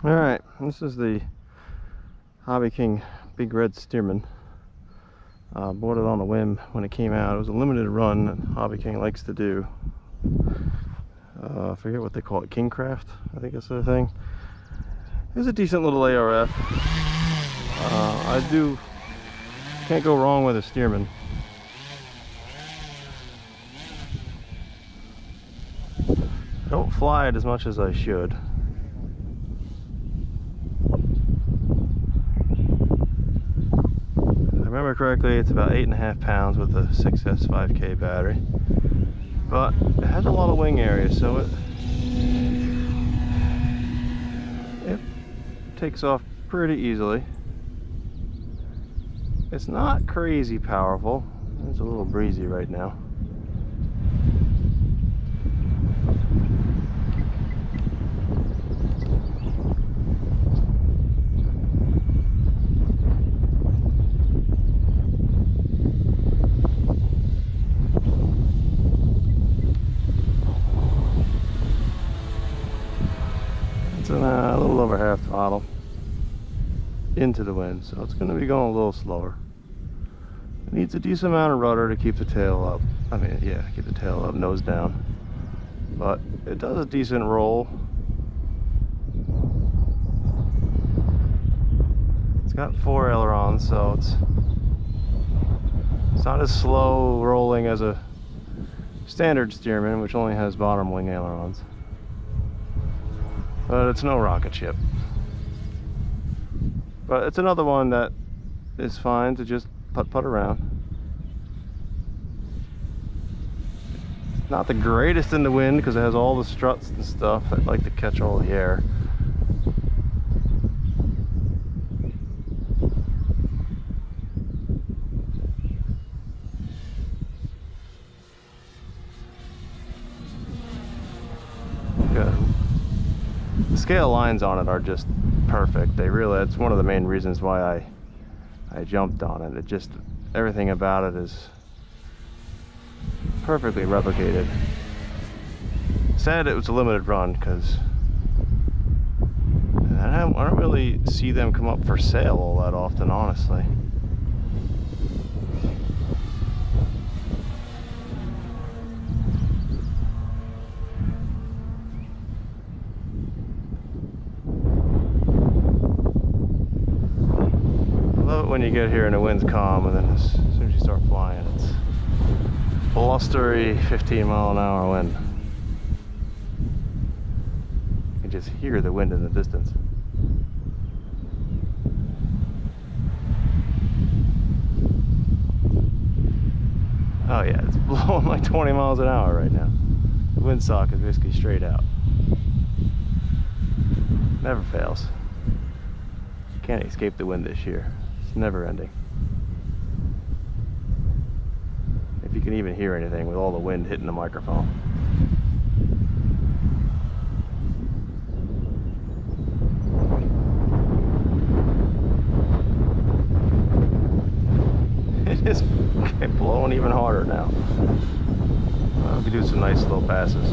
Alright, this is the Hobbyking Big Red Stearman. Bought it on a whim when it came out. It was a limited run that Hobbyking likes to do. I forget what they call it, Kingcraft, I think that's the thing. It was a decent little ARF. Can't go wrong with a Stearman. I don't fly it as much as I should. If I remember correctly, it's about 8.5 pounds with a 6S5K battery. But it has a lot of wing area, so it takes off pretty easily. It's not crazy powerful. It's a little breezy right now. It's a little over half throttle into the wind, so it's going to be going a little slower. It needs a decent amount of rudder to keep the tail up. Keep the tail up, nose down. But it does a decent roll. It's got 4 ailerons, so it's not as slow rolling as a standard Stearman, which only has bottom wing ailerons. But it's no rocket ship. But it's another one that is fine to just putt around. It's not the greatest in the wind because it has all the struts and stuff that like to catch all the air. Good. The scale lines on it are just perfect. It's one of the main reasons why I jumped on it. Everything about it is perfectly replicated. Sad it was a limited run because I don't really see them come up for sale all that often, honestly. When you get here and the wind's calm, and then as soon as you start flying, it's blustery 15-mile-an-hour wind. You can just hear the wind in the distance. Oh yeah, it's blowing like 20 miles an hour right now. The windsock is basically straight out. Never fails. Can't escape the wind this year. It's never ending. If you can even hear anything with all the wind hitting the microphone. It is blowing even harder now. I'll be doing some nice slow passes.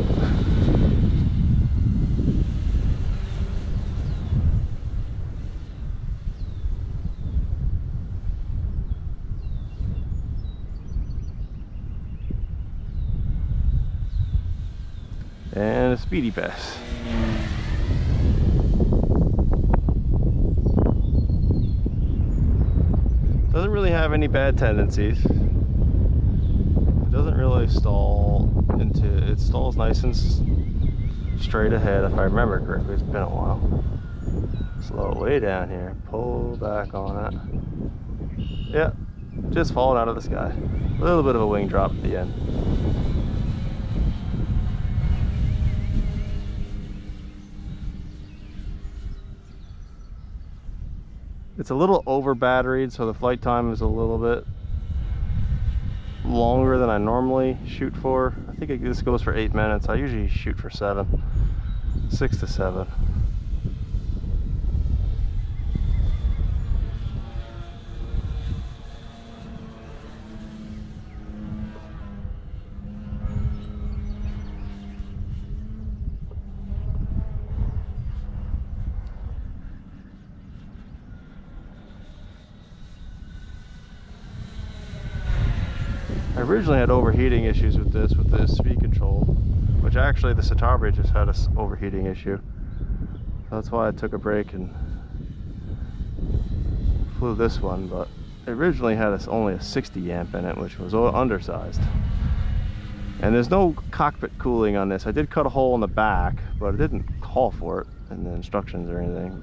And a speedy pass. Doesn't really have any bad tendencies. It doesn't really stall it stalls nice and straight ahead, if I remember correctly. It's been a while. Slow it way down here, pull back on it. Yeah, just falling out of the sky. A little bit of a wing drop at the end. It's a little over batteried, so the flight time is a little bit longer than I normally shoot for. I think this goes for 8 minutes. I usually shoot for 6 to 7. I originally had overheating issues with this speed control, which actually the Citabria just had a overheating issue. That's why I took a break and flew this one, but it originally had only a 60 amp in it, which was undersized. And there's no cockpit cooling on this. I did cut a hole in the back, but it didn't call for it in the instructions or anything.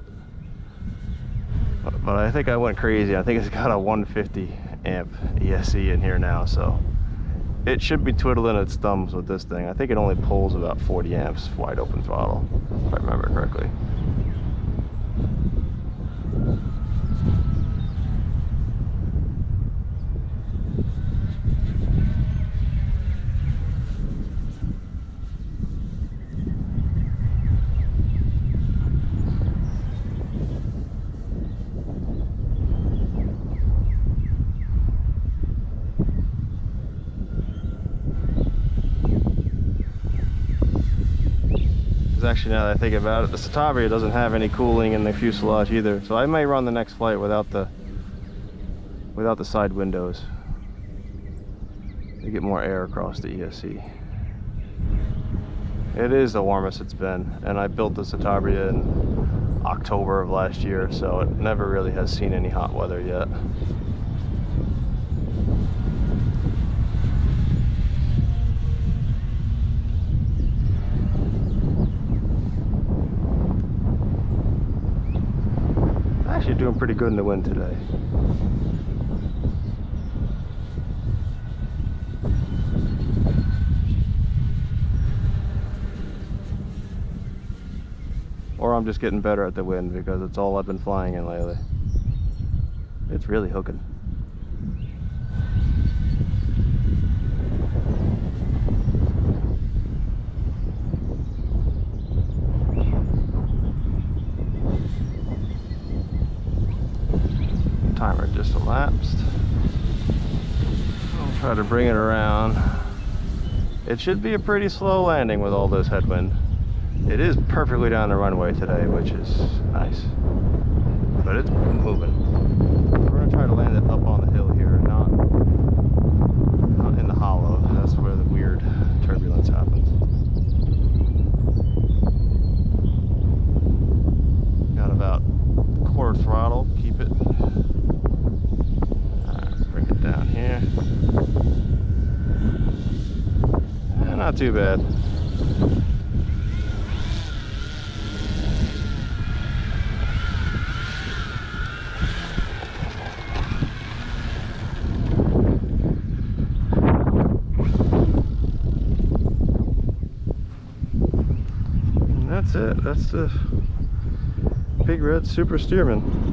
But I think I went crazy. I think it's got a 150 amp ESC in here now, so it should be twiddling its thumbs with this thing. I think it only pulls about 40 amps wide open throttle, if I remember correctly. Actually, now that I think about it, the Citabria doesn't have any cooling in the fuselage either, so I may run the next flight without the side windows to get more air across the ESC. It is the warmest it's been, and I built the Citabria in October of last year, so it never really has seen any hot weather yet. Actually doing pretty good in the wind today. Or I'm just getting better at the wind because it's all I've been flying in lately. It's really hooking. Timer just elapsed. I'll try to bring it around. It should be a pretty slow landing with all this headwind. It is perfectly down the runway today, which is nice. But it's moving. We're going to try to land it up on the hill here, not in the hollow. That's where the weird turbulence happens. Got about quarter throttle, keep it. Bring it down here. Not too bad. And that's it. That's the Big Red Super Stearman.